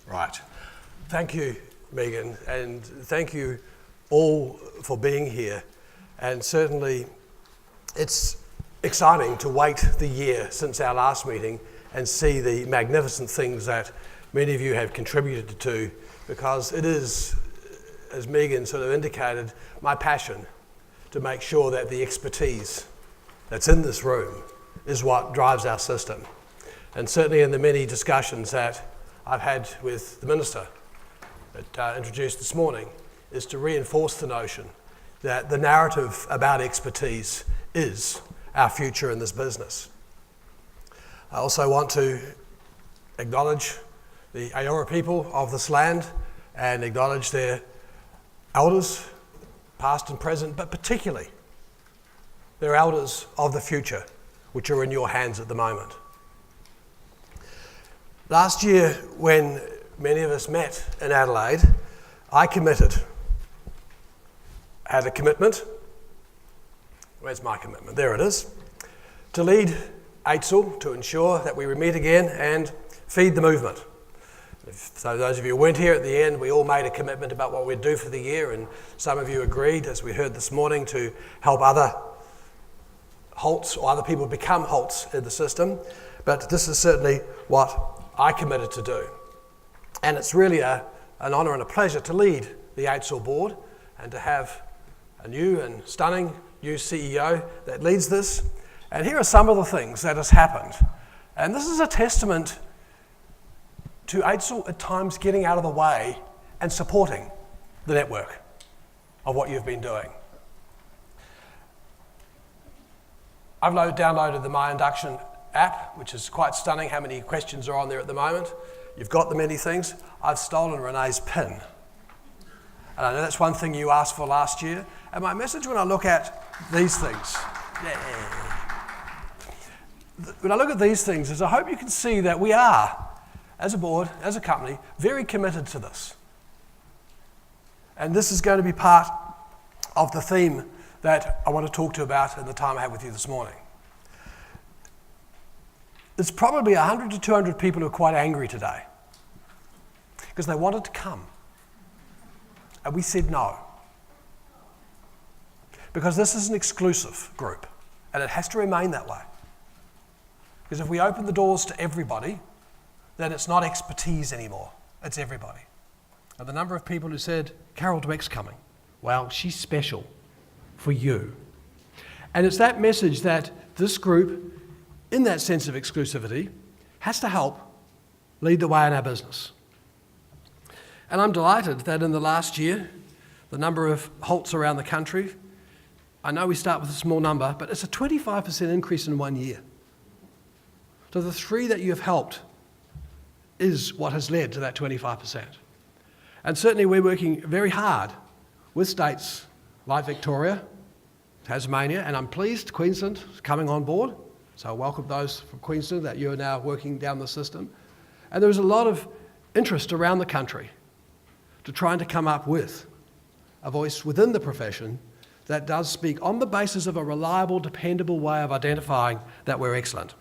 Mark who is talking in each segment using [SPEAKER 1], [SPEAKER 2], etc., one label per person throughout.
[SPEAKER 1] Right. Thank you, Megan, and thank you all for being here. And certainly it's exciting to wait the year since our last meeting and see the magnificent things that many of you have contributed to, because it is, as Megan sort of indicated, my passion to make sure that the expertise that's in this room is what drives our system. And certainly in the many discussions that I've had with the Minister that introduced this morning, is to reinforce the notion that the narrative about expertise is our future in this business. I also want to acknowledge the Eora people of this land and acknowledge their elders, past and present, but particularly their elders of the future, which are in your hands at the moment. Last year, when many of us met in Adelaide, I had a commitment. Where's my commitment? There it is. To lead AITSL, to ensure that we would meet again and feed the movement. So those of you who weren't here at the end, we all made a commitment about what we'd do for the year, and some of you agreed, as we heard this morning, to help other HALTs or other people become HALTs in the system. But this is certainly what I committed to do. And it's really an honour and a pleasure to lead the AITSL board and to have a new and stunning new CEO that leads this. And here are some of the things that has happened. And this is a testament to AITSL at times getting out of the way and supporting the network of what you've been doing. I've downloaded the My Induction app, which is quite stunning how many questions are on there at the moment. You've got the many things. I've stolen Renee's pin. And I know that's one thing you asked for last year. And my message when I look at these things, when I look at these things is I hope you can see that we are, as a board, as a company, very committed to this. And this is going to be part of the theme that I want to talk to you about in the time I have with you this morning. There's probably 100 to 200 people who are quite angry today because they wanted to come. And we said no. Because this is an exclusive group and it has to remain that way. Because if we open the doors to everybody, then it's not expertise anymore, it's everybody. And the number of people who said, Carol Dweck's coming, well, she's special for you. And it's that message that this group, in that sense of exclusivity, has to help lead the way in our business. And I'm delighted that in the last year, the number of HALTs around the country, I know we start with a small number, but it's a 25% increase in 1 year. So the 3 that you have helped is what has led to that 25%. And certainly we're working very hard with states like Victoria, Tasmania, and I'm pleased Queensland is coming on board. So I welcome those from Queensland that you are now working down the system. And there's a lot of interest around the country to trying to come up with a voice within the profession that does speak on the basis of a reliable, dependable way of identifying that we're excellent.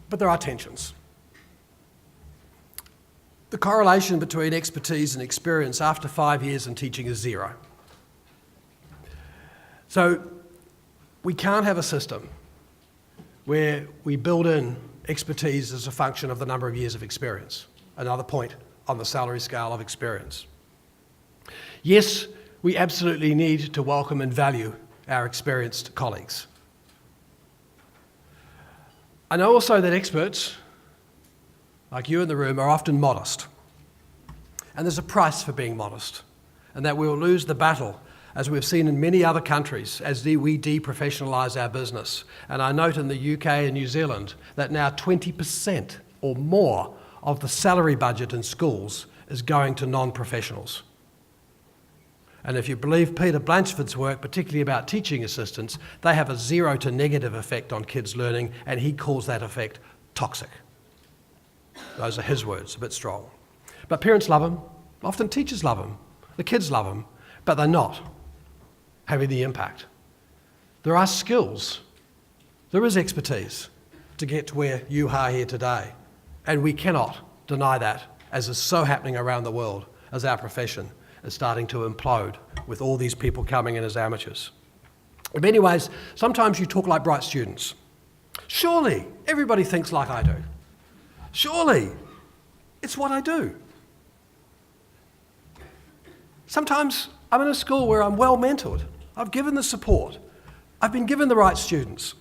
[SPEAKER 1] But there are tensions. The correlation between expertise and experience after 5 years in teaching is 0. So we can't have a system where we build in expertise as a function of the number of years of experience. Another point on the salary scale of experience. Yes, we absolutely need to welcome and value our experienced colleagues. I know also that experts, like you in the room, are often modest. And there's a price for being modest, and that we will lose the battle, as we've seen in many other countries, as we deprofessionalise our business. And I note in the UK and New Zealand that now 20% or more of the salary budget in schools is going to non-professionals. And if you believe Peter Blanchford's work, particularly about teaching assistants, they have a 0 to negative effect on kids' learning, and he calls that effect toxic. Those are his words, a bit strong. But parents love them, often teachers love them, the kids love them, but they're not having the impact. There are skills, there is expertise to get to where you are here today And we cannot deny that, as is so happening around the world, as our profession is starting to implode with all these people coming in as amateurs. In many ways, sometimes you talk like bright students. Surely, everybody thinks like I do. Surely, it's what I do. Sometimes I'm in a school where I'm well mentored. I've given the support. I've been given the right students.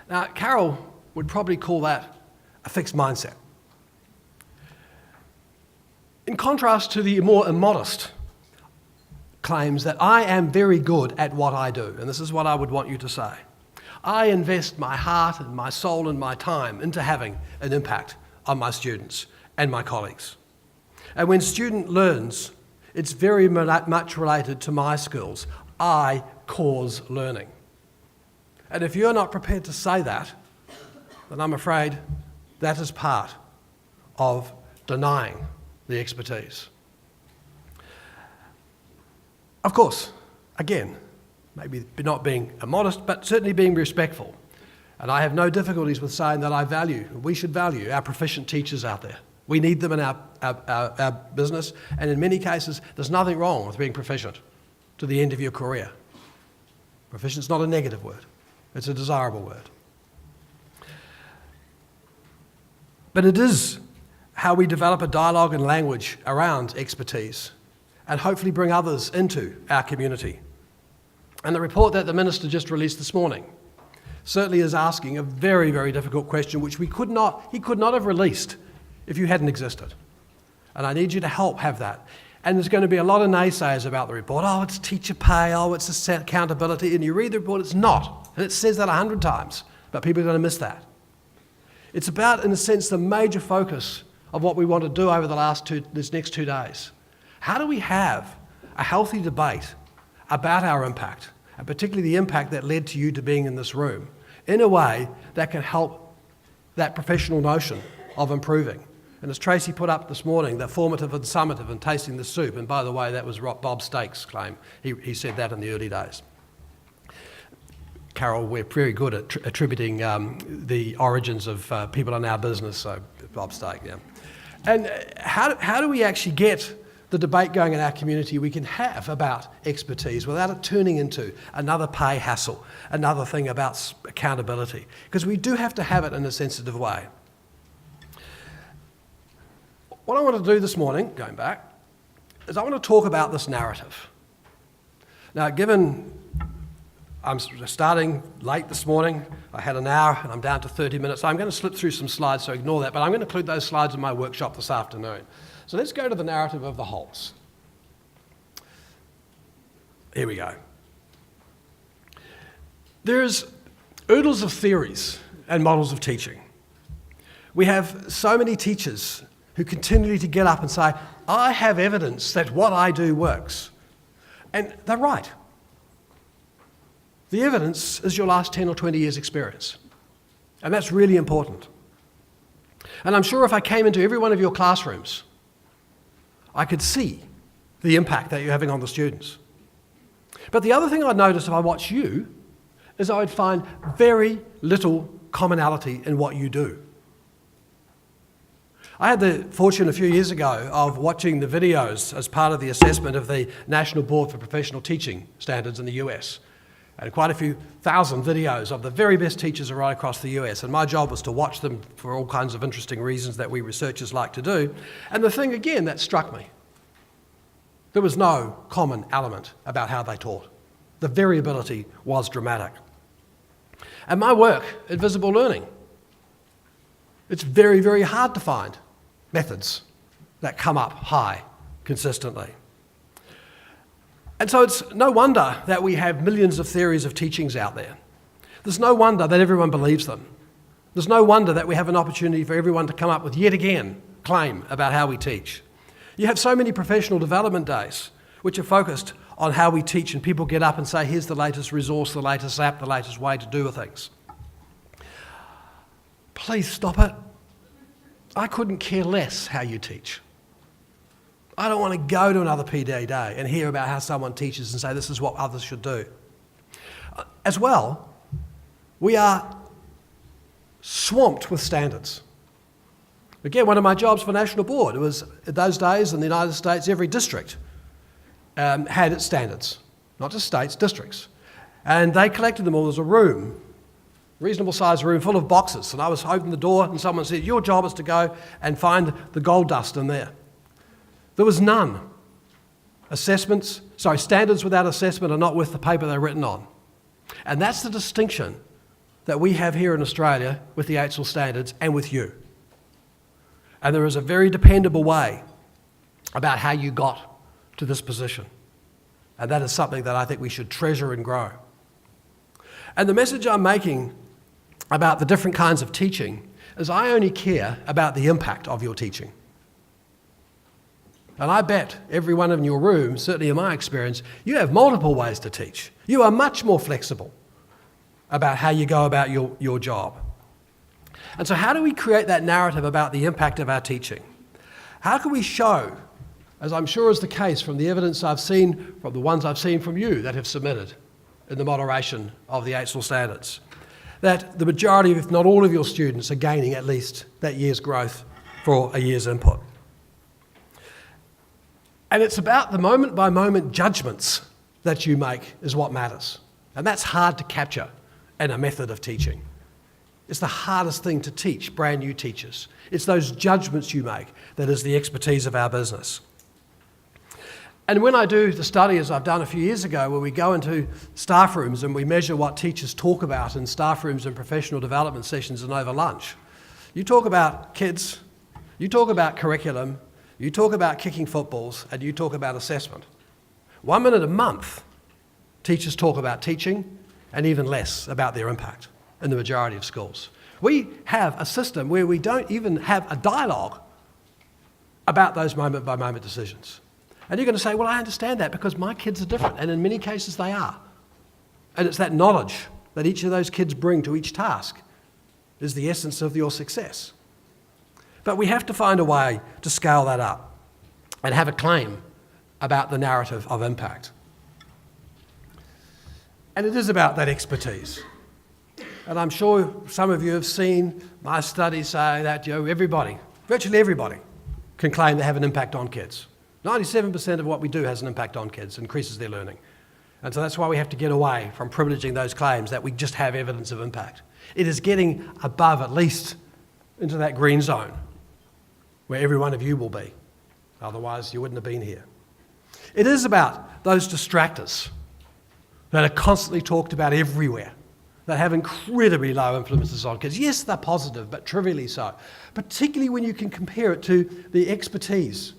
[SPEAKER 1] Now, Carol would probably call that a fixed mindset. In contrast to the more immodest claims that I am very good at what I do, and this is what I would want you to say. I invest my heart and my soul and my time into having an impact on my students and my colleagues. And when student learns, it's very much related to my skills. I cause learning. And if you're not prepared to say that, then I'm afraid that is part of denying the expertise. Of course, again, maybe not being immodest, but certainly being respectful. And I have no difficulties with saying that we should value our proficient teachers out there. We need them in our business, and in many cases, there's nothing wrong with being proficient to the end of your career. Proficient's not a negative word, it's a desirable word. But it is how we develop a dialogue and language around expertise and hopefully bring others into our community. And the report that the Minister just released this morning certainly is asking a very, very difficult question which he could not have released if you hadn't existed. And I need you to help have that. And there's going to be a lot of naysayers about the report. Oh, it's teacher pay, oh, it's accountability. And you read the report, it's not. And it says that 100 times, but people are going to miss that. It's about, in a sense, the major focus of what we want to do over this next 2 days. How do we have a healthy debate about our impact, and particularly the impact that led to you to being in this room, in a way that can help that professional notion of improving? And as Tracy put up this morning, the formative and summative and tasting the soup, and by the way, that was Bob Stake's claim. He said that in the early days. Carol, we're very good at attributing the origins of people in our business, so Bob Stake, yeah. And how do we actually get the debate going in our community we can have about expertise without it turning into another pay hassle, another thing about accountability? Because we do have to have it in a sensitive way. What I want to do this morning, going back, is I want to talk about this narrative. Now, given I'm starting late this morning, I had an hour and I'm down to 30 minutes, so I'm going to slip through some slides, so ignore that, but I'm going to include those slides in my workshop this afternoon. So let's go to the narrative of the Holts. Here we go. There's oodles of theories and models of teaching. We have so many teachers who continually to get up and say, I have evidence that what I do works. And they're right. The evidence is your last 10 or 20 years' experience. And that's really important. And I'm sure if I came into every one of your classrooms, I could see the impact that you're having on the students. But the other thing I'd notice if I watch you is I would find very little commonality in what you do. I had the fortune a few years ago of watching the videos as part of the assessment of the National Board for Professional Teaching Standards in the US. And quite a few thousand videos of the very best teachers right across the US. And my job was to watch them for all kinds of interesting reasons that we researchers like to do. And the thing, again, that struck me, there was no common element about how they taught. The variability was dramatic. And my work at Visible Learning, it's very, very hard to find methods that come up high consistently. And so it's no wonder that we have millions of theories of teachings out there. There's no wonder that everyone believes them. There's no wonder that we have an opportunity for everyone to come up with yet again claim about how we teach. You have so many professional development days which are focused on how we teach, and people get up and say, here's the latest resource, the latest app, the latest way to do things. Please stop it. I couldn't care less how you teach. I don't want to go to another PD day and hear about how someone teaches and say this is what others should do. As well, we are swamped with standards. Again, one of my jobs for National Board, it was, in those days in the United States, every district had its standards, not just states, districts. And they collected them all. There was a room, reasonable sized room full of boxes. And I was opening the door and someone said, your job is to go and find the gold dust in there. There was none. Standards without assessment are not worth the paper they're written on. And that's the distinction that we have here in Australia with the AITSL standards and with you. And there is a very dependable way about how you got to this position. And that is something that I think we should treasure and grow. And the message I'm making about the different kinds of teaching is I only care about the impact of your teaching. And I bet every one in your room, certainly in my experience, you have multiple ways to teach. You are much more flexible about how you go about your job. And so how do we create that narrative about the impact of our teaching? How can we show, as I'm sure is the case from the evidence I've seen, from the ones I've seen from you that have submitted in the moderation of the AITSL standards, that the majority, if not all of your students, are gaining at least that year's growth for a year's input? And it's about the moment-by-moment judgments that you make is what matters. And that's hard to capture in a method of teaching. It's the hardest thing to teach brand new teachers. It's those judgments you make that is the expertise of our business. And when I do the study, as I've done a few years ago, where we go into staff rooms and we measure what teachers talk about in staff rooms and professional development sessions and over lunch, you talk about kids, you talk about curriculum, you talk about kicking footballs, and you talk about assessment. 1 minute a month, teachers talk about teaching and even less about their impact in the majority of schools. We have a system where we don't even have a dialogue about those moment-by-moment decisions. And you're going to say, well, I understand that because my kids are different, and in many cases they are. And it's that knowledge that each of those kids bring to each task is the essence of your success. But we have to find a way to scale that up and have a claim about the narrative of impact. And it is about that expertise. And I'm sure some of you have seen my studies say that everybody, virtually everybody, can claim they have an impact on kids. 97% of what we do has an impact on kids, increases their learning. And so that's why we have to get away from privileging those claims that we just have evidence of impact. It is getting above, at least, into that green zone, where every one of you will be. Otherwise, you wouldn't have been here. It is about those distractors that are constantly talked about everywhere, that have incredibly low influences on kids. Yes, they're positive, but trivially so. Particularly when you can compare it to the expertise.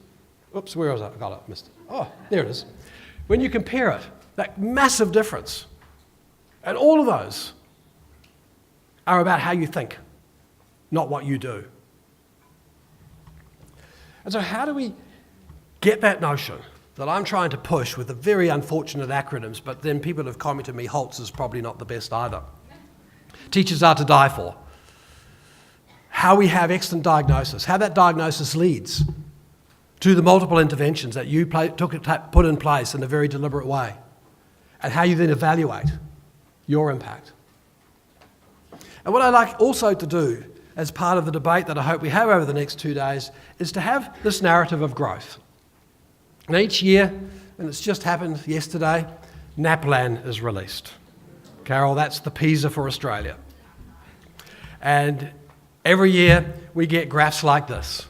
[SPEAKER 1] Oops, where was I? I got it, missed it. Oh, there it is. When you compare it, that massive difference. And all of those are about how you think, not what you do. And so how do we get that notion that I'm trying to push with the very unfortunate acronyms, but then people have commented to me, HALTS is probably not the best either. Teachers are to die for. How we have excellent diagnosis, how that diagnosis leads to the multiple interventions that you put in place in a very deliberate way, and how you then evaluate your impact. And what I'd like also to do as part of the debate that I hope we have over the next 2 days is to have this narrative of growth. And each year, and it's just happened yesterday, NAPLAN is released. Carol, that's the PISA for Australia. And every year we get graphs like this.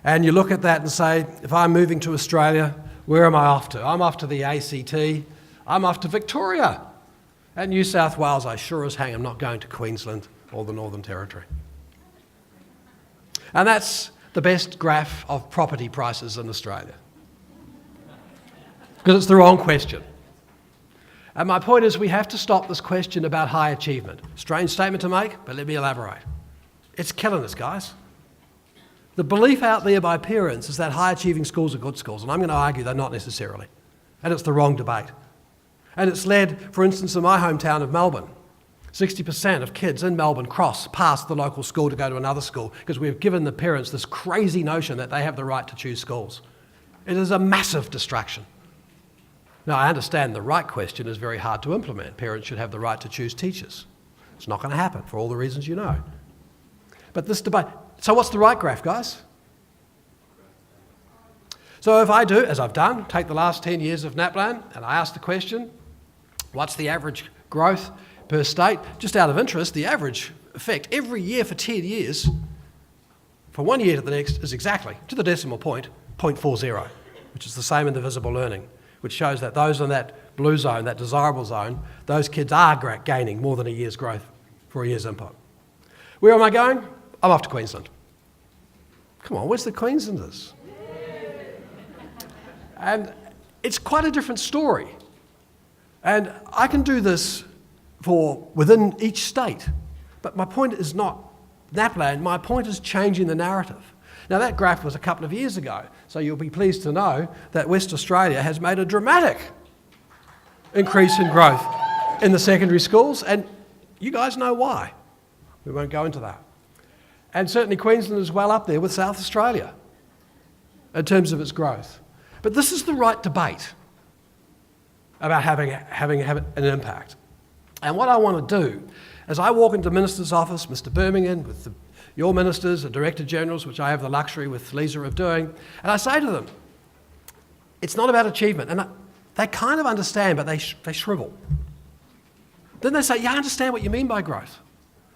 [SPEAKER 1] And you look at that and say, if I'm moving to Australia, where am I off to? I'm off to the ACT, I'm off to Victoria. At New South Wales, I sure as hang am not going to Queensland or the Northern Territory. And that's the best graph of property prices in Australia. Because it's the wrong question. And my point is we have to stop this question about high achievement. Strange statement to make, but let me elaborate. It's killing us, guys. The belief out there by parents is that high achieving schools are good schools, and I'm going to argue they're not necessarily. And it's the wrong debate. And it's led, for instance, in my hometown of Melbourne, 60% of kids in Melbourne cross past the local school to go to another school because we've given the parents this crazy notion that they have the right to choose schools. It is a massive distraction. Now, I understand the right question is very hard to implement. Parents should have the right to choose teachers. It's not going to happen for all the reasons you know. But this debate,
[SPEAKER 2] So what's the right graph, guys? So if I do, as I've done, take the last 10 years of NAPLAN and I ask the question, what's the average growth per state? Just out of interest, the average effect every year for 10 years, from one year to the next, is exactly, to the decimal point, 0.40, which is the same in the visible learning, which shows that those in that blue zone, that desirable zone, those kids are gaining more than a year's growth for a year's input. Where am I going? I'm off to Queensland. Come on, where's the Queenslanders? And it's quite a different story. And I can do this for within each state. But my point is not NAPLAN, my point is changing the narrative. Now that graph was a couple of years ago, so you'll be pleased to know that West Australia has made a dramatic increase in growth in the secondary schools, and you guys know why. We won't go into that. And certainly Queensland is well up there with South Australia in terms of its growth. But this is the right debate about having an impact. And what I want to do is I walk into the Minister's office, Mr Birmingham, with your ministers and Director Generals, which I have the luxury with Lisa of doing, and I say to them, it's not about achievement. And they kind of understand, but they shrivel. Then they say, yeah, I understand what you mean by growth.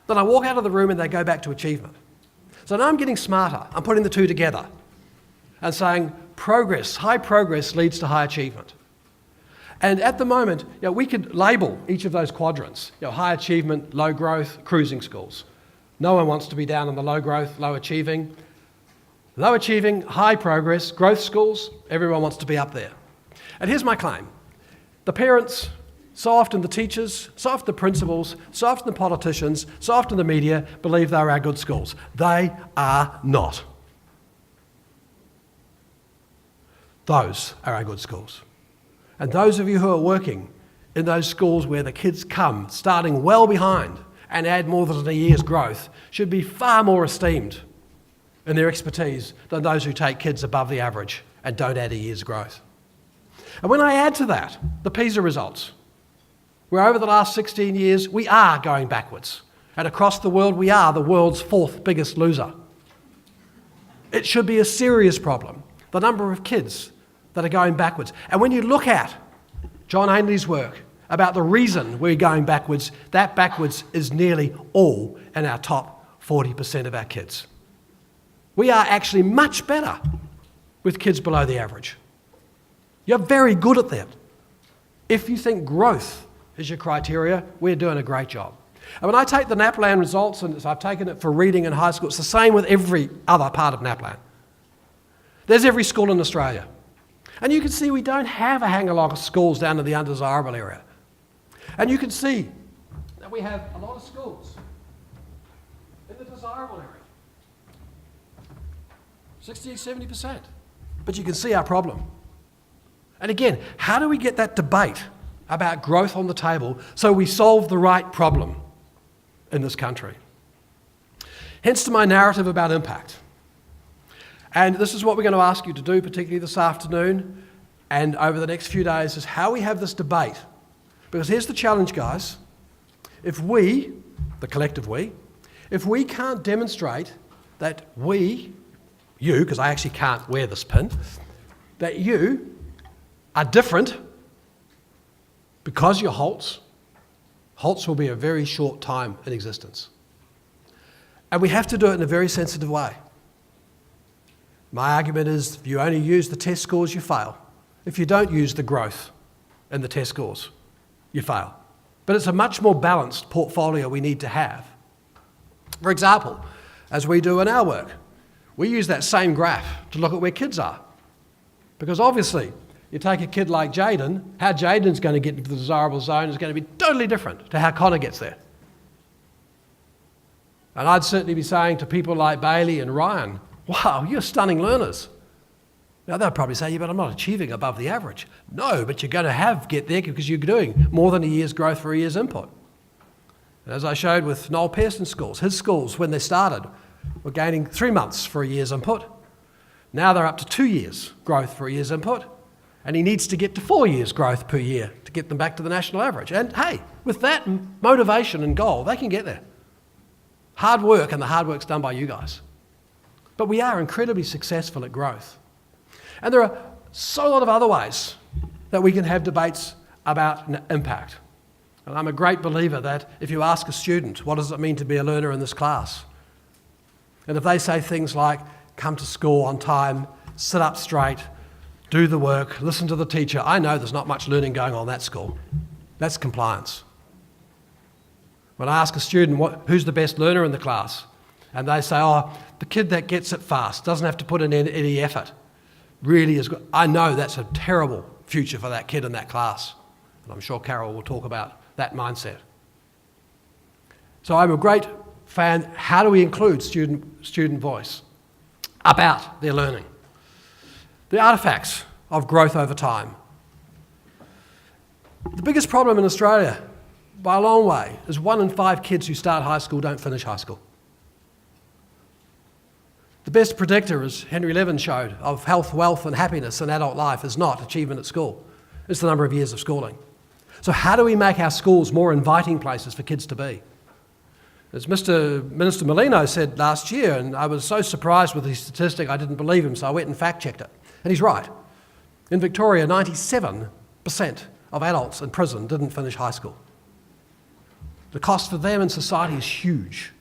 [SPEAKER 2] Then I walk out of the room and they go back to achievement. So now I'm getting smarter. I'm putting the two together and saying progress, high progress leads to high achievement. And at the moment, we could label each of those quadrants, high achievement, low growth, cruising schools. No one wants to be down on the low growth, low achieving. Low achieving, high progress, growth schools, everyone wants to be up there. And here's my claim. The parents, so often the teachers, so often the principals, so often the politicians, so often the media believe they are our good schools. They are not. Those are our good schools. And those of you who are working in those schools where the kids come starting well behind and add more than a year's growth should be far more esteemed in their expertise than those who take kids above the average and don't add a year's growth. And when I add to that the PISA results, where over the last 16 years we are going backwards, and across the world we are the world's fourth biggest loser. It should be a serious problem, the number of kids that are going backwards. And when you look at John Ainley's work about the reason we're going backwards, that backwards is nearly all in our top 40% of our kids. We are actually much better with kids below the average. You're very good at that. If you think growth is your criteria, we're doing a great job. And when I take the NAPLAN results, and I've taken it for reading in high school, it's the same with every other part of NAPLAN. There's every school in Australia. And you can see we don't have a hang-along of schools down in the undesirable area. And you can see that we have a lot of schools in the desirable area. 60-70%. But you can see our problem. And again, how do we get that debate about growth on the table so we solve the right problem in this country? Hence to my narrative about impact. And this is what we're going to ask you to do, particularly this afternoon and over the next few days, is how we have this debate. Because here's the challenge, guys. If we, the collective we, if we can't demonstrate that we, you, because I actually can't wear this pin, that you are different because you're Holtz, Holtz will be a very short time in existence. And we have to do it in a very sensitive way. My argument is if you only use the test scores, you fail. If you don't use the growth in the test scores, you fail. But it's a much more balanced portfolio we need to have. For example, as we do in our work, we use that same graph to look at where kids are. Because obviously, you take a kid like Jaden, how Jaden's going to get into the desirable zone is going to be totally different to how Connor gets there. And I'd certainly be saying to people like Bailey and Ryan, wow, you're stunning learners. Now they'll probably say, yeah, but I'm not achieving above the average. No, but you're going to get there because you're doing more than a year's growth for a year's input. And as I showed with Noel Pearson's schools, his schools, when they started, were gaining 3 months for a year's input. Now they're up to 2 years growth for a year's input. And he needs to get to 4 years growth per year to get them back to the national average. And hey, with that motivation and goal, they can get there. Hard work, and the hard work's done by you guys. But we are incredibly successful at growth. And there are so a lot of other ways that we can have debates about impact. And I'm a great believer that if you ask a student, what does it mean to be a learner in this class? And if they say things like, come to school on time, sit up straight, do the work, listen to the teacher, I know there's not much learning going on in that school. That's compliance. When I ask a student who's the best learner in the class, and they say, oh, the kid that gets it fast, doesn't have to put in any effort, really is good. I know that's a terrible future for that kid in that class. And I'm sure Carol will talk about that mindset. So I'm a great fan. How do we include student voice about their learning? The artefacts of growth over time. The biggest problem in Australia, by a long way, is 1 in 5 kids who start high school don't finish high school. The best predictor, as Henry Levin showed, of health, wealth and happiness in adult life is not achievement at school. It's the number of years of schooling. So how do we make our schools more inviting places for kids to be? As Minister Molino said last year, and I was so surprised with his statistic I didn't believe him, so I went and fact-checked it. And he's right. In Victoria, 97% of adults in prison didn't finish high school. The cost for them in society is huge.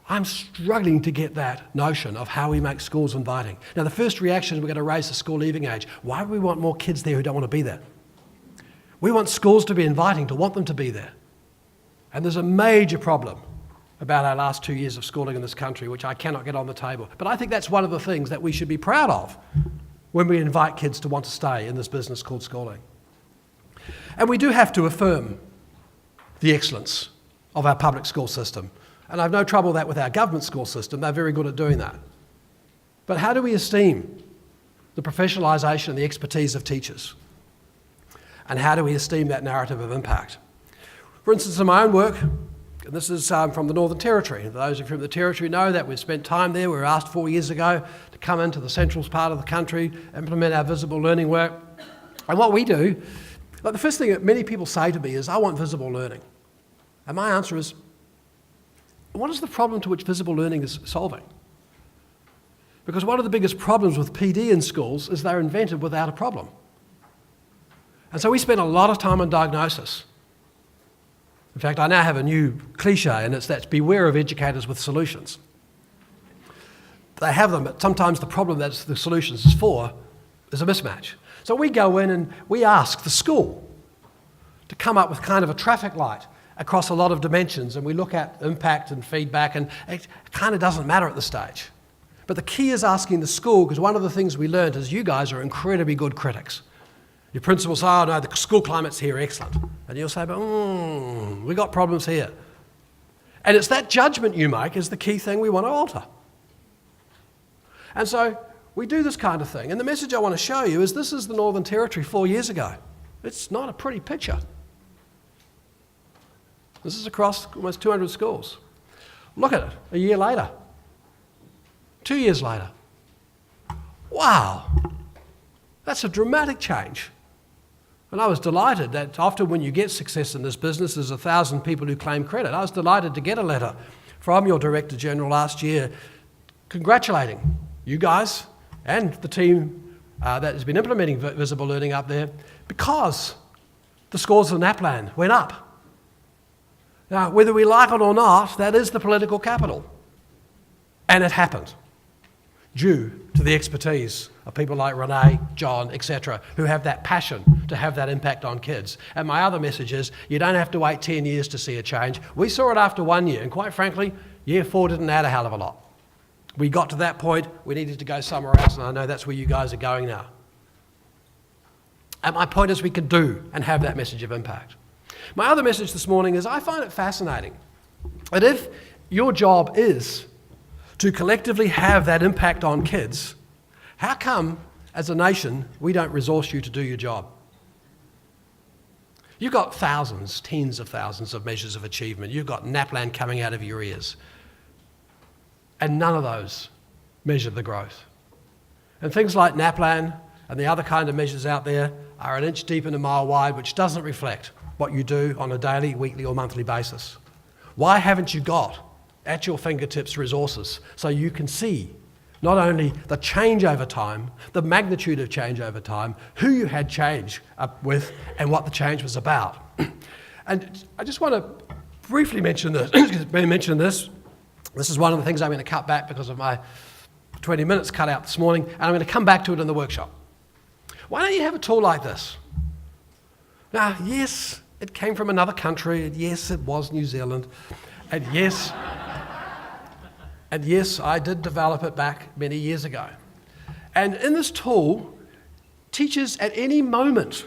[SPEAKER 2] I'm struggling to get that notion of how we make schools inviting. Now, the first reaction is we're going to raise the school leaving age. Why do we want more kids there who don't want to be there? We want schools to be inviting, to want them to be there. And there's a major problem about our last 2 years of schooling in this country, which I cannot get on the table. But I think that's one of the things that we should be proud of when we invite kids to want to stay in this business called schooling. And we do have to affirm the excellence of our public school system. And I've no trouble with that with our government school system. They're very good at doing that. But how do we esteem the professionalisation and the expertise of teachers? And how do we esteem that narrative of impact? For instance, in my own work, and this is from the Northern Territory. Those of you from the Territory know that we've spent time there. We were asked 4 years ago to come into the central part of the country, implement our visible learning work. And what we do, like the first thing that many people say to me is, I want visible learning. And my answer is, what is the problem to which visible learning is solving? Because one of the biggest problems with PD in schools is they're invented without a problem. And so we spend a lot of time on diagnosis. In fact, I now have a new cliche, and it's that beware of educators with solutions. They have them, but sometimes the problem that the solutions is for is a mismatch. So we go in and we ask the school to come up with kind of a traffic light across a lot of dimensions, and we look at impact and feedback, and it kind of doesn't matter at this stage. But the key is asking the school, because one of the things we learned is you guys are incredibly good critics. Your principal say, oh no, the school climate's here excellent. And you'll say, but we got problems here. And it's that judgment you make is the key thing we want to alter. And so we do this kind of thing. And the message I want to show you is this is the Northern Territory 4 years ago. It's not a pretty picture. This is across almost 200 schools. Look at it, a year later. 2 years later. Wow, that's a dramatic change. And I was delighted that often when you get success in this business, there's 1,000 people who claim credit. I was delighted to get a letter from your Director General last year congratulating you guys and the team that has been implementing visible learning up there because the scores in NAPLAN went up. Now, whether we like it or not, that is the political capital. And it happened due to the expertise of people like Renee, John, etc., who have that passion to have that impact on kids. And my other message is, you don't have to wait 10 years to see a change. We saw it after 1 year, and quite frankly, year 4 didn't add a hell of a lot. We got to that point, we needed to go somewhere else, and I know that's where you guys are going now. And my point is we can do and have that message of impact. My other message this morning is I find it fascinating that if your job is to collectively have that impact on kids, how come, as a nation, we don't resource you to do your job? You've got thousands, tens of thousands of measures of achievement. You've got NAPLAN coming out of your ears. And none of those measure the growth. And things like NAPLAN and the other kind of measures out there are an inch deep and a mile wide, which doesn't reflect what you do on a daily, weekly or monthly basis. Why haven't you got at your fingertips resources so you can see not only the change over time, the magnitude of change over time, who you had change up with, and what the change was about. And I just want to briefly mention this. This is one of the things I'm going to cut back because of my 20 minutes cut out this morning, and I'm going to come back to it in the workshop. Why don't you have a tool like this? Now, yes, it came from another country, and yes, it was New Zealand, and yes, I did develop it back many years ago. And in this tool, teachers at any moment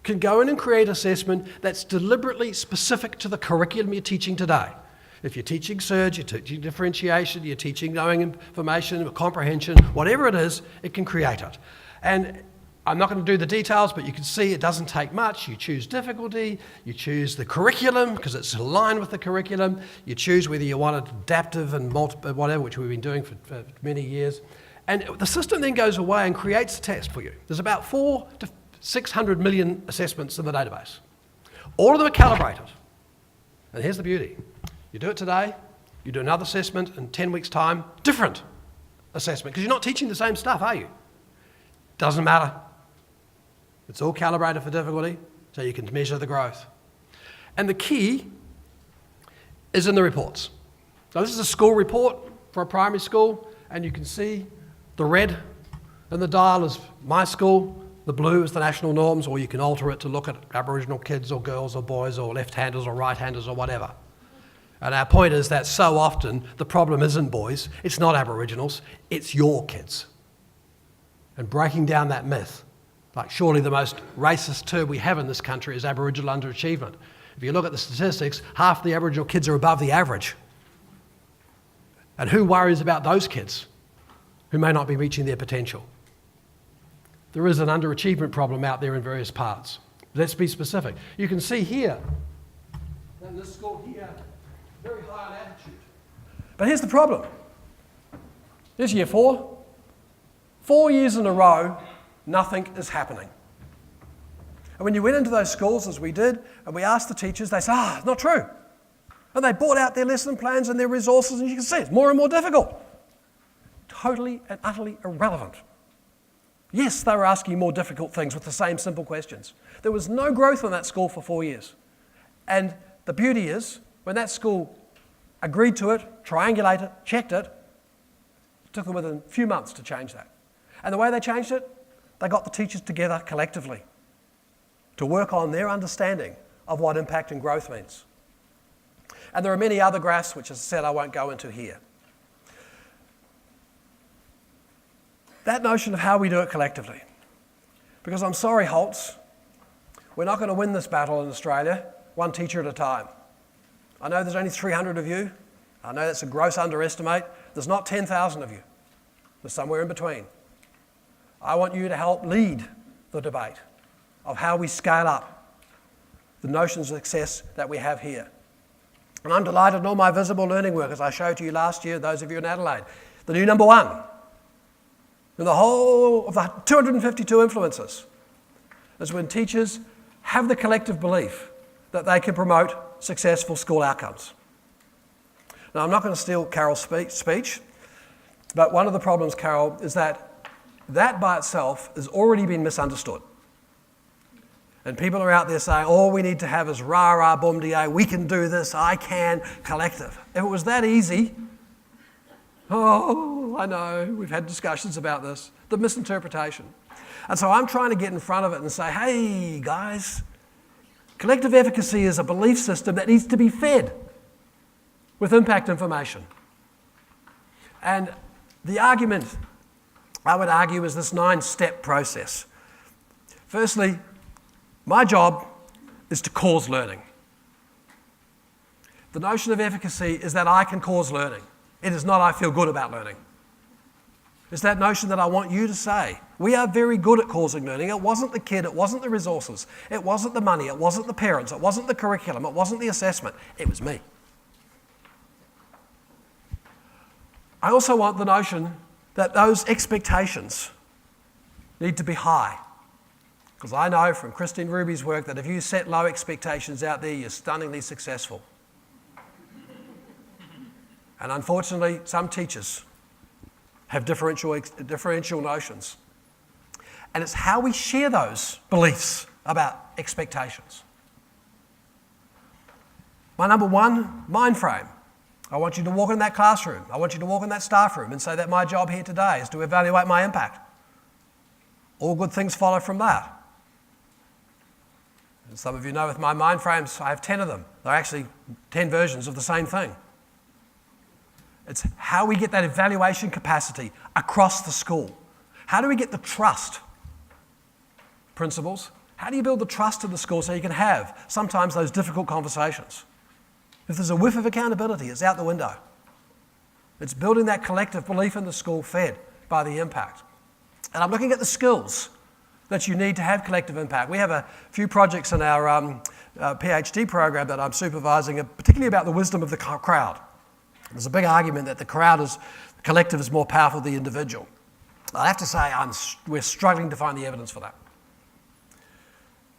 [SPEAKER 2] can go in and create assessment that's deliberately specific to the curriculum you're teaching today. If you're teaching surge, you're teaching differentiation, you're teaching knowing information, comprehension, whatever it is, it can create it. And I'm not going to do the details, but you can see it doesn't take much. You choose difficulty, you choose the curriculum because it's aligned with the curriculum, you choose whether you want it adaptive and whatever, which we've been doing for many years. And the system then goes away and creates a test for you. There's about 400 to 600 million assessments in the database. All of them are calibrated. And here's the beauty. You do it today, you do another assessment in 10 weeks' time, different assessment, because you're not teaching the same stuff, are you? Doesn't matter. It's all calibrated for difficulty, so you can measure the growth. And the key is in the reports. So this is a school report for a primary school, and you can see the red in the dial is my school, the blue is the national norms, or you can alter it to look at Aboriginal kids or girls or boys or left-handers or right-handers or whatever. And our point is that so often the problem isn't boys, it's not Aboriginals, it's your kids. And breaking down that myth, like surely the most racist term we have in this country is Aboriginal underachievement. If you look at the statistics, half the Aboriginal kids are above the average. And who worries about those kids who may not be reaching their potential? There is an underachievement problem out there in various parts. Let's be specific. You can see here, in this school here, very high on attitude. But here's the problem. This year 4. 4 years in a row, nothing is happening. And when you went into those schools, as we did, and we asked the teachers, they said, it's not true. And they brought out their lesson plans and their resources, and you can see it's more and more difficult. Totally and utterly irrelevant. Yes, they were asking more difficult things with the same simple questions. There was no growth in that school for 4 years. And the beauty is, when that school agreed to it, triangulated it, checked it, it took them within a few months to change that. And the way they changed it, they got the teachers together collectively to work on their understanding of what impact and growth means. And there are many other graphs, which, as I said, I won't go into here. That notion of how we do it collectively. Because I'm sorry, Holtz, we're not going to win this battle in Australia, one teacher at a time. I know there's only 300 of you. I know that's a gross underestimate. There's not 10,000 of you. There's somewhere in between. I want you to help lead the debate of how we scale up the notions of success that we have here. And I'm delighted in all my visible learning work, as I showed you last year, those of you in Adelaide, the new number one in the whole of the 252 influences is when teachers have the collective belief that they can promote successful school outcomes. Now, I'm not going to steal Carol's speech, but one of the problems, Carol, is that by itself has already been misunderstood. And people are out there saying, all we need to have is rah, rah, boom, da, we can do this, I can, collective. If it was that easy, I know, we've had discussions about this, the misinterpretation. And so I'm trying to get in front of it and say, hey, guys, collective efficacy is a belief system that needs to be fed with impact information. And the argument, I would argue, is this 9-step process. Firstly, my job is to cause learning. The notion of efficacy is that I can cause learning. It is not I feel good about learning. It's that notion that I want you to say, we are very good at causing learning. It wasn't the kid, it wasn't the resources, it wasn't the money, it wasn't the parents, it wasn't the curriculum, it wasn't the assessment, it was me. I also want the notion that those expectations need to be high. Because I know from Christine Ruby's work that if you set low expectations out there, you're stunningly successful. And unfortunately, some teachers
[SPEAKER 1] have differential notions. And it's how we share those beliefs about expectations. My number one mind frame. I want you to walk in that classroom. I want you to walk in that staff room and say that my job here today is to evaluate my impact. All good things follow from that. And some of you know with my mind frames, I have 10 of them. They're actually 10 versions of the same thing. It's how we get that evaluation capacity across the school. How do we get the trust? Principals, how do you build the trust in the school so you can have sometimes those difficult conversations? If there's a whiff of accountability, it's out the window. It's building that collective belief in the school fed by the impact. And I'm looking at the skills that you need to have collective impact. We have a few projects in our PhD program that I'm supervising, particularly about the wisdom of the crowd. There's a big argument that the collective is more powerful than the individual. I have to say we're struggling to find the evidence for that.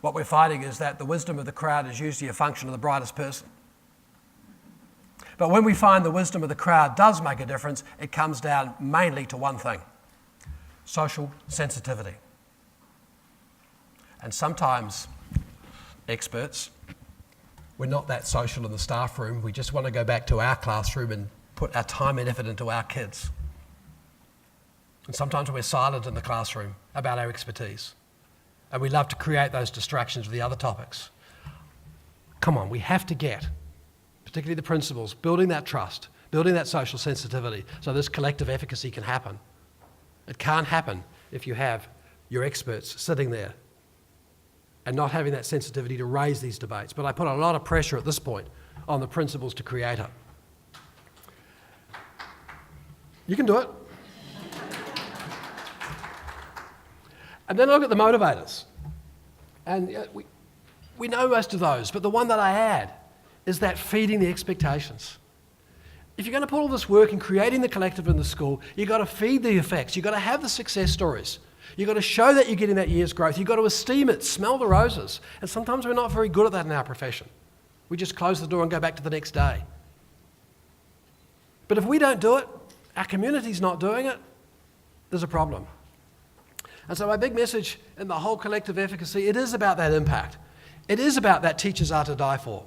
[SPEAKER 1] What we're finding is that the wisdom of the crowd is usually a function of the brightest person. But when we find the wisdom of the crowd does make a difference, it comes down mainly to one thing: social sensitivity. And sometimes, experts, we're not that social in the staff room. We just want to go back to our classroom and put our time and effort into our kids. And sometimes we're silent in the classroom about our expertise. And we love to create those distractions with the other topics. Come on, we have to get, particularly the principals, building that trust, building that social sensitivity so this collective efficacy can happen. It can't happen if you have your experts sitting there and not having that sensitivity to raise these debates. But I put a lot of pressure at this point on the principals to create it. You can do it. And then look at the motivators. And we know most of those, but the one that I add is that feeding the expectations. If you're going to put all this work in creating the collective in the school, you've got to feed the effects. You've got to have the success stories. You've got to show that you're getting that year's growth. You've got to esteem it, smell the roses. And sometimes we're not very good at that in our profession. We just close the door and go back to the next day. But if we don't do it, our community's not doing it, there's a problem. And so my big message in the whole collective efficacy, it is about that impact. It is about that teachers are to die for.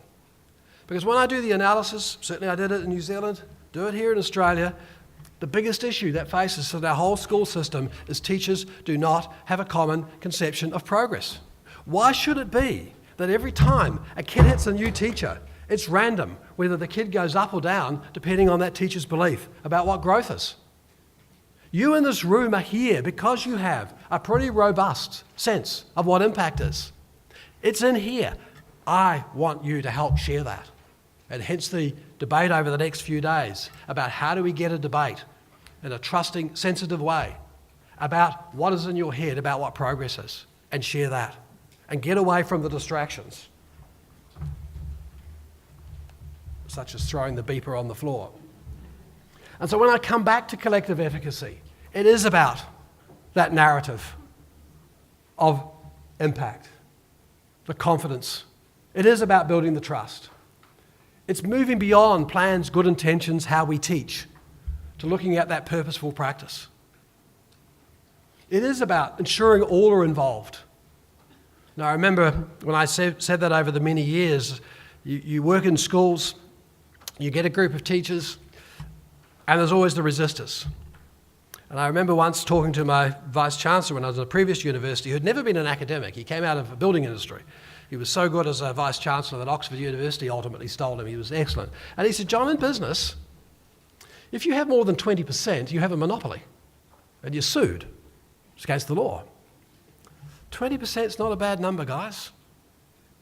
[SPEAKER 1] Because when I do the analysis, certainly I did it in New Zealand, do it here in Australia, the biggest issue that faces our whole school system is teachers do not have a common conception of progress. Why should it be that every time a kid hits a new teacher, it's random whether the kid goes up or down depending on that teacher's belief about what growth is? You in this room are here because you have a pretty robust sense of what impact is. It's in here. I want you to help share that. And hence the debate over the next few days about how do we get a debate in a trusting, sensitive way about what is in your head, about what progress is, and share that. And get away from the distractions, such as throwing the beeper on the floor. And so when I come back to collective efficacy, it is about that narrative of impact, the confidence. It is about building the trust. It's moving beyond plans, good intentions, how we teach, to looking at that purposeful practice. It is about ensuring all are involved. Now, I remember when I said that over the many years, you work in schools, you get a group of teachers, and there's always the resistors. And I remember once talking to my vice-chancellor when I was at a previous university who had never been an academic. He came out of the building industry. He was so good as a vice-chancellor that Oxford University ultimately stole him. He was excellent. And he said, John, in business, if you have more than 20%, you have a monopoly and you're sued. It's against the law. 20% is not a bad number, guys.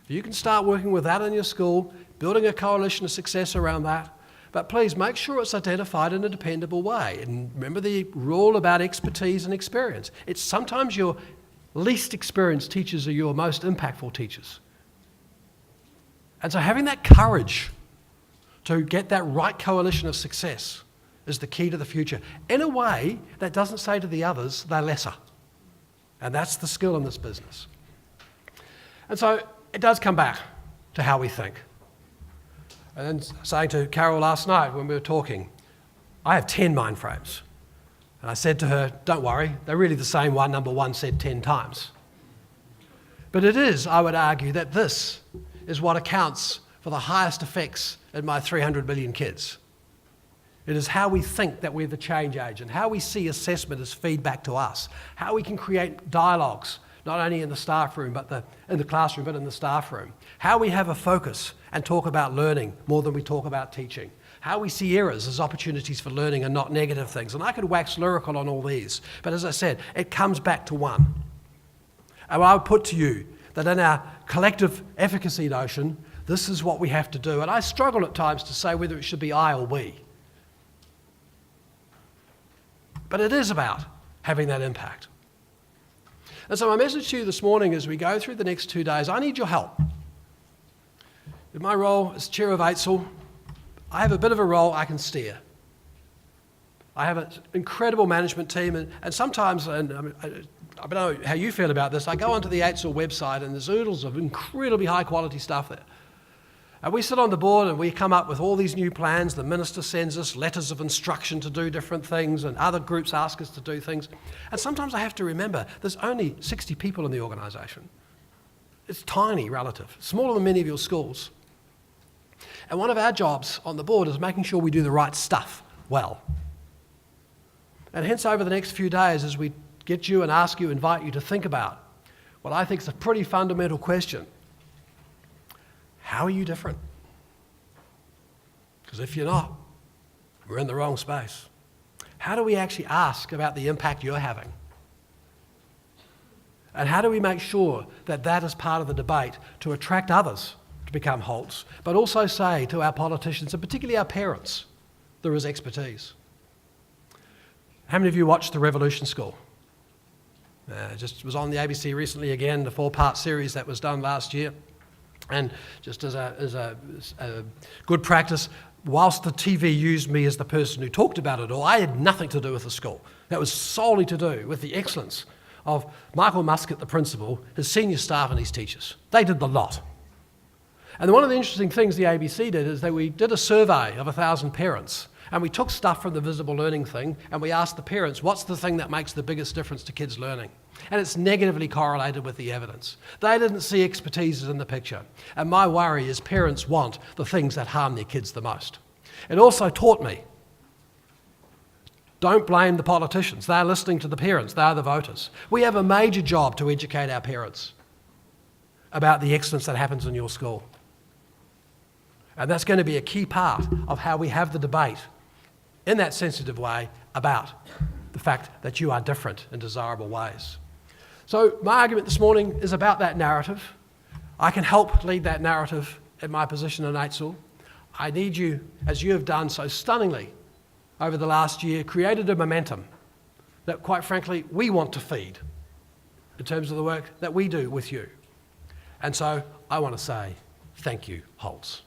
[SPEAKER 1] If you can start working with that in your school, building a coalition of success around that, but please make sure it's identified in a dependable way. And remember the rule about expertise and experience. It's sometimes your least experienced teachers are your most impactful teachers. And so having that courage to get that right coalition of success is the key to the future, in a way that doesn't say to the others they're lesser. And that's the skill in this business. And so it does come back to how we think. And then saying to Carol last night when we were talking, I have 10 mind frames.
[SPEAKER 2] And I said to her, don't worry, they're really the same one number one said 10 times. But it is, I would argue, that this is what accounts for the highest effects in my 300 million kids. It is how we think that we're the change agent, how we see assessment as feedback to us, how we can create dialogues, not only in the staff room, but in the classroom, but in the staff room. How we have a focus and talk about learning more than we talk about teaching. How we see errors as opportunities for learning and not negative things. And I could wax lyrical on all these, but as I said, it comes back to one. And I would put to you that in our collective efficacy notion, this is what we have to do. And I struggle at times to say whether it should be I or we. But it is about having that impact. And so my message to you this morning as we go through the next 2 days, I need your help. In my role as chair of AITSL, I have a bit of a role I can steer. I have an incredible management team, and sometimes, and I don't know how you feel about this, I go onto the AITSL website and there's oodles of incredibly high quality stuff there. And we sit on the board and we come up with all these new plans. The minister sends us letters of instruction to do different things, and other groups ask us to do things. And sometimes I have to remember there's only 60 people in the organisation. It's tiny relative, smaller than many of your schools. And one of our jobs on the board is making sure we do the right stuff well. And hence over the next few days, as we get you and ask you, invite you to think about what I think is a pretty fundamental question. How are you different? Because if you're not, we're in the wrong space. How do we actually ask about the impact you're having? And how do we make sure that that is part of the debate to attract others to become Holts, but also say to our politicians, and particularly our parents, there is expertise. How many of you watched The Revolution School? Just was on the ABC recently again, the 4-part series that was done last year. And just as a good practice, whilst the TV used me as the person who talked about it all, I had nothing to do with the school. That was solely to do with the excellence of Michael Muscat, the principal, his senior staff and his teachers. They did the lot. And one of the interesting things the ABC did is that we did a survey of 1,000 parents, and we took stuff from the visible learning thing and we asked the parents, what's the thing that makes the biggest difference to kids' learning? And it's negatively correlated with the evidence. They didn't see expertise in the picture. And my worry is parents want the things that harm their kids the most. It also taught me, don't blame the politicians. They're listening to the parents. They're the voters. We have a major job to educate our parents about the excellence that happens in your school. And that's going to be a key part of how we have the debate in that sensitive way about the fact that you are different in desirable ways. So my argument this morning is about that narrative. I can help lead that narrative in my position in AITSL. I need you, as you have done so stunningly over the last year, created a momentum that, quite frankly, we want to feed in terms of the work that we do with you. And so I want to say thank you, Holts.